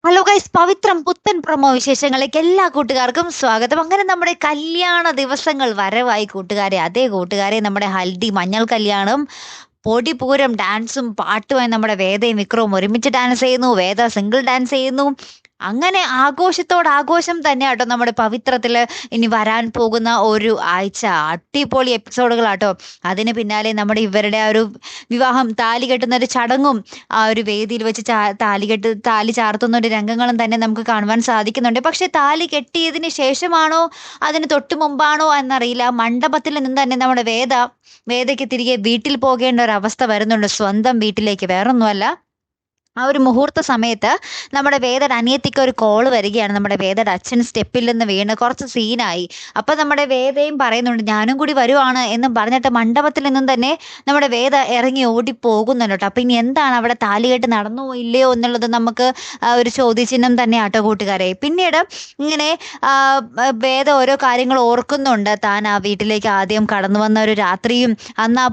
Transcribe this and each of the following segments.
Hello guys, പവിത്രം പുത്തൻ promo വിശേഷങ്ങളിലേക്ക് എല്ലാ കൂട്ടുകാർക്കും സ്വാഗതം. അങ്ങനെ നമ്മുടെ കല്യാണ ദിവസങ്ങൾ വരവായി കൂട്ടുകാരെ. അതേ കൂട്ടുകാരെ, നമ്മുടെ ഹൽദി മഞ്ഞൾ കല്യാണം, പൊടിപൂരം ഡാൻസും പാട്ടുമായി നമ്മുടെ വേദയും വിക്രവും ഒരുമിച്ച് ഡാൻസ് ചെയ്യുന്നു. വേദ സിംഗിൾ ഡാൻസ് ചെയ്യുന്നു. അങ്ങനെ ആഘോഷത്തോടാഘോഷം തന്നെയാട്ടോ നമ്മുടെ പവിത്രത്തില് ഇനി വരാൻ പോകുന്ന ഒരു ആഴ്ച. അടിപൊളി എപ്പിസോഡുകളാട്ടോ. അതിന് പിന്നാലെ നമ്മുടെ ഇവരുടെ ആ ഒരു വിവാഹം, താലി കെട്ടുന്ന ഒരു ചടങ്ങും ആ ഒരു വേദിയിൽ വെച്ച് താലി ചാർത്തുന്ന ഒരു രംഗങ്ങളും തന്നെ നമുക്ക് കാണുവാൻ സാധിക്കുന്നുണ്ട്. പക്ഷെ താലി കെട്ടിയതിന് ശേഷമാണോ അതിന് തൊട്ട് മുമ്പാണോ എന്നറിയില്ല, മണ്ഡപത്തിൽ നിന്ന് തന്നെ നമ്മുടെ വേദയ്ക്ക് തിരികെ വീട്ടിൽ പോകേണ്ട ഒരു അവസ്ഥ വരുന്നുണ്ട്, സ്വന്തം വീട്ടിലേക്ക്. വേറൊന്നുമല്ല, ആ ഒരു മുഹൂർത്ത സമയത്ത് നമ്മുടെ വേദയുടെ അനിയത്തിക്ക് ഒരു കോള് വരികയാണ്. നമ്മുടെ വേദയുടെ അച്ഛൻ സ്റ്റെപ്പിൽ നിന്ന് വീണ് കുറച്ച് സീനായി. അപ്പൊ നമ്മുടെ വേദയും പറയുന്നുണ്ട് ഞാനും കൂടി വരുവാണ് എന്നും പറഞ്ഞിട്ട് മണ്ഡപത്തിൽ നിന്നും തന്നെ നമ്മുടെ വേദ ഇറങ്ങി ഓടി പോകുന്നുണ്ട് കേട്ടോ. അപ്പൊ ഇനി എന്താണ് അവിടെ താലികെട്ട് നടന്നോ ഇല്ലയോ എന്നുള്ളത് നമുക്ക് ഒരു ചോദ്യചിഹ്നം തന്നെ ആട്ടോ കൂട്ടുകാരെ. പിന്നീട് ഇങ്ങനെ വേദ ഓരോ കാര്യങ്ങൾ ഓർക്കുന്നുണ്ട്. താൻ ആ വീട്ടിലേക്ക് ആദ്യം കടന്നു വന്ന ഒരു രാത്രിയും, അന്ന്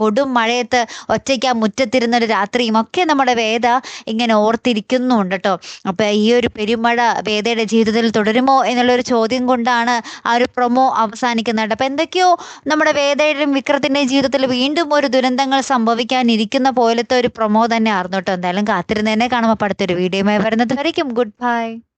കൊടും മഴയത്ത് ഒറ്റയ്ക്ക് ആ മുറ്റത്തിരുന്ന ഒരു രാത്രിയും ഒക്കെ നമ്മുടെ വേദ ഇങ്ങനെ ഓർത്തിരിക്കുന്നുണ്ട് കേട്ടോ. അപ്പൊ ഈ ഒരു പെരുമഴ വേദയുടെ ജീവിതത്തിൽ തുടരുമോ എന്നുള്ളൊരു ചോദ്യം കൊണ്ടാണ് ആ ഒരു പ്രൊമോ അവസാനിക്കുന്നത്. അപ്പൊ എന്തൊക്കെയോ നമ്മുടെ വേദയുടെയും വിക്രത്തിന്റെയും ജീവിതത്തിൽ വീണ്ടും ഒരു ദുരന്തങ്ങൾ സംഭവിക്കാനിരിക്കുന്ന പോലത്തെ ഒരു പ്രൊമോ തന്നെ ആയിരുന്നു കേട്ടോ. എന്തായാലും കാത്തിരുന്ന് തന്നെ കാണുമ്പോൾ അടുത്തൊരു വീഡിയോയുമായി വരുന്നത് വരയ്ക്കും. Good bye.